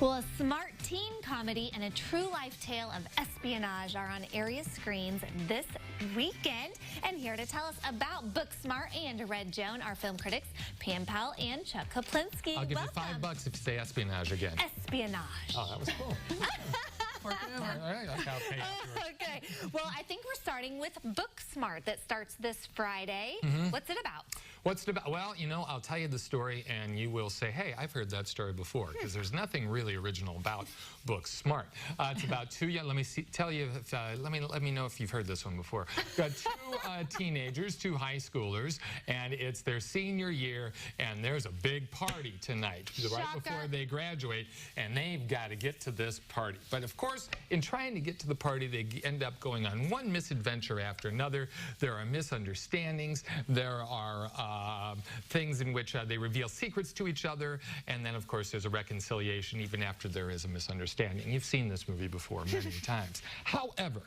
Well, a smart teen comedy and a true-life tale of espionage are on area screens this weekend. And here to tell us about Booksmart and Red Joan are film critics Pam Powell and Chuck Kaplinski. I'll give Welcome. you $5 if you say espionage again. Espionage. Oh, that was cool. Work it over. All right, okay, I'll pay afterwards. Okay. Well, I think we're starting with Booksmart that starts this Friday. What's it about? What's it about? Well, you know, I'll tell you the story and you will say, hey, I've heard that story before, because there's nothing really original about Booksmart. It's about two young, let me know if you've heard this one before. Got two teenagers, two high schoolers, and it's their senior year, and there's a big party tonight, right before they graduate, and they've got to get to this party. But of course, in trying to get to the party, they end up going on one misadventure after another. There are misunderstandings. There are things in which they reveal secrets to each other, and then of course there's a reconciliation even after there is a misunderstanding. You've seen this movie before many times. However,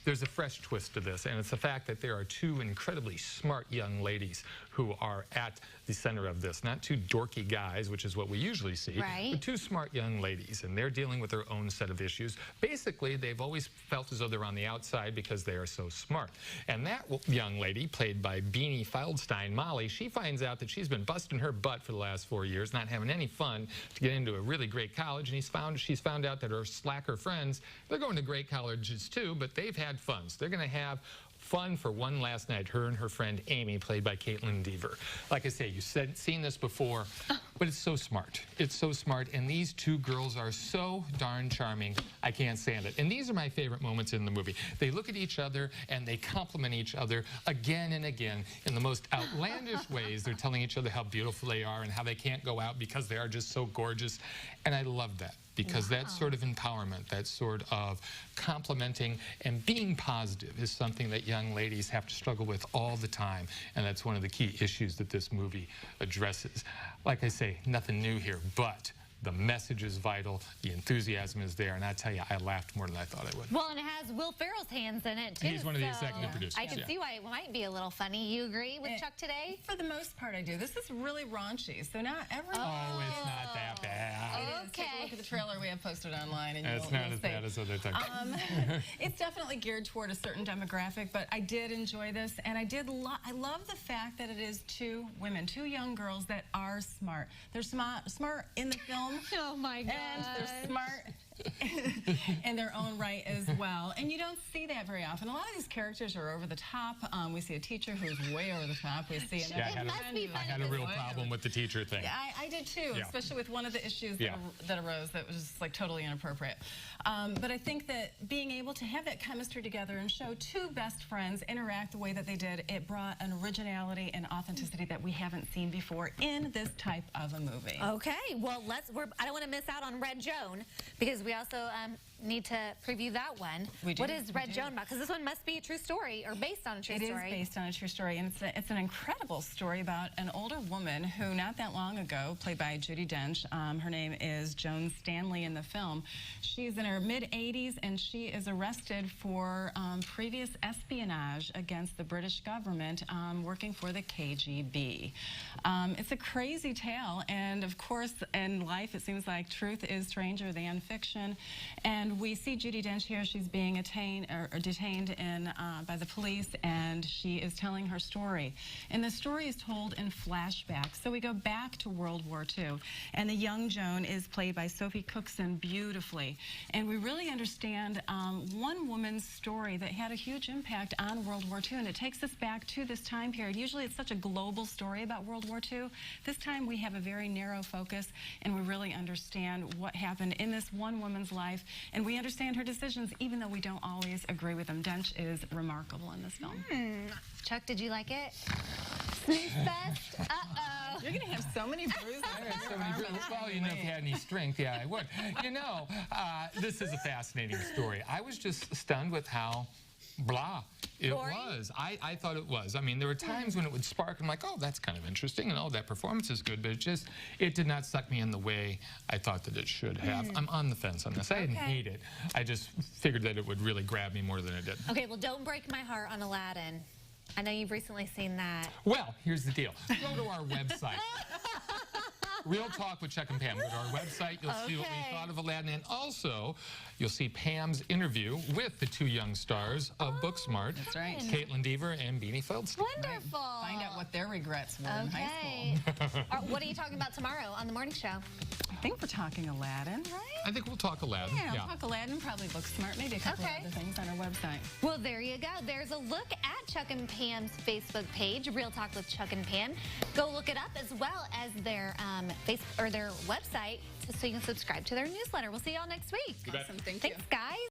there's a fresh twist to this, and it's the fact that there are two incredibly smart young ladies who are at the center of this. Not two dorky guys, which is what we usually see, but two smart young ladies, and they're dealing with their own set of issues. Basically, they've always felt as though they're on the outside because they are so smart. And that young lady, played by Beanie Feldstein, Molly, she finds out that she's been busting her butt for the last 4 years, not having any fun to get into a really great college, and she's found out that her slacker friends, they're going to great colleges too, but they've had fun. So they're going to have fun for one last night, her and her friend Amy, played by Caitlin Dever. Like I say, you've seen this before, but it's so smart. It's so smart, and these two girls are so darn charming, I can't stand it. And these are my favorite moments in the movie. They look at each other, and they compliment each other again and again in the most outlandish ways. They're telling each other how beautiful they are and how they can't go out because they are just so gorgeous, and I love that. Because that sort of empowerment, that sort of complimenting and being positive is something that young ladies have to struggle with all the time. And that's one of the key issues that this movie addresses. Like I say, nothing new here, but the message is vital, the enthusiasm is there, and I tell you, I laughed more than I thought I would. Well, and it has Will Ferrell's hands in it, too. He's one of the executive producers. I can see why it might be a little funny. You agree with Chuck today? For the most part, I do. This is really raunchy, so not everyone. Oh, it's not that bad. Okay. Take a look at the trailer we have posted online, and It's not as bad as other things. It's definitely geared toward a certain demographic, but I did enjoy this, and I love the fact that it is two women, two young girls that are smart. They're smart in the film. Oh my God. And they're smart in their own right as well. And you don't see that very often. A lot of these characters are over the top. We see a teacher who's way over the top. We see I had a real problem with the teacher thing. Yeah, I did too, especially with one of the issues that arose that was just like totally inappropriate. But I think that being able to have that chemistry together and show two best friends interact the way that they did, it brought an originality and authenticity that we haven't seen before in this type of a movie. Okay, well, I don't want to miss out on Red Joan, because we also need to preview that one. What is Red Joan about? Because this one must be a true story, or based on a true story. It is based on a true story, and it's an incredible story about an older woman who, not that long ago, played by Judi Dench, her name is Joan Stanley in the film. She's in her mid-80s, and she is arrested for previous espionage against the British government, working for the KGB. It's a crazy tale, and of course, in life, it seems like truth is stranger than fiction. And we see Judi Dench here. She's being detained by the police, and she is telling her story. And the story is told in flashback. So we go back to World War II, and the young Joan is played by Sophie Cookson beautifully. And we really understand one woman's story that had a huge impact on World War II, and it takes us back to this time period. Usually it's such a global story about World War II. This time we have a very narrow focus, and we really understand what happened in this one woman's life, and we understand her decisions even though we don't always agree with them. Dench is remarkable in this film. Chuck, did you like it? Snooze fest? Uh-oh. You're going to have so many bruises. Well, you know, if you had any strength, yeah, I would. You know, this is a fascinating story. I was just stunned with how blah it was. I thought it was. I mean, there were times when it would spark. I'm like, oh, that's kind of interesting, and oh, that performance is good, but it did not suck me in the way I thought that it should have. I'm on the fence on this. I didn't hate it. I just figured that it would really grab me more than it did. Okay, well, don't break my heart on Aladdin. I know you've recently seen that. Well, here's the deal. Go to our website. Real Talk with Chuck and Pam. Go to our website. You'll see what we thought of Aladdin. And also, you'll see Pam's interview with the two young stars of Booksmart. That's right. Caitlin Deaver and Beanie Feldstein. Wonderful. Find out what their regrets were in high school. What are you talking about tomorrow on the morning show? I think we're talking Aladdin, right? I think we'll talk Aladdin. Yeah, we'll talk Aladdin, probably Booksmart, maybe a couple of other things on our website. Well, there you go. There's a look at Chuck and Pam's Facebook page, Real Talk with Chuck and Pam. Go look it up, as well as their their website, so you can subscribe to their newsletter. We'll see y'all next week. Awesome. Thank you. Thanks, guys.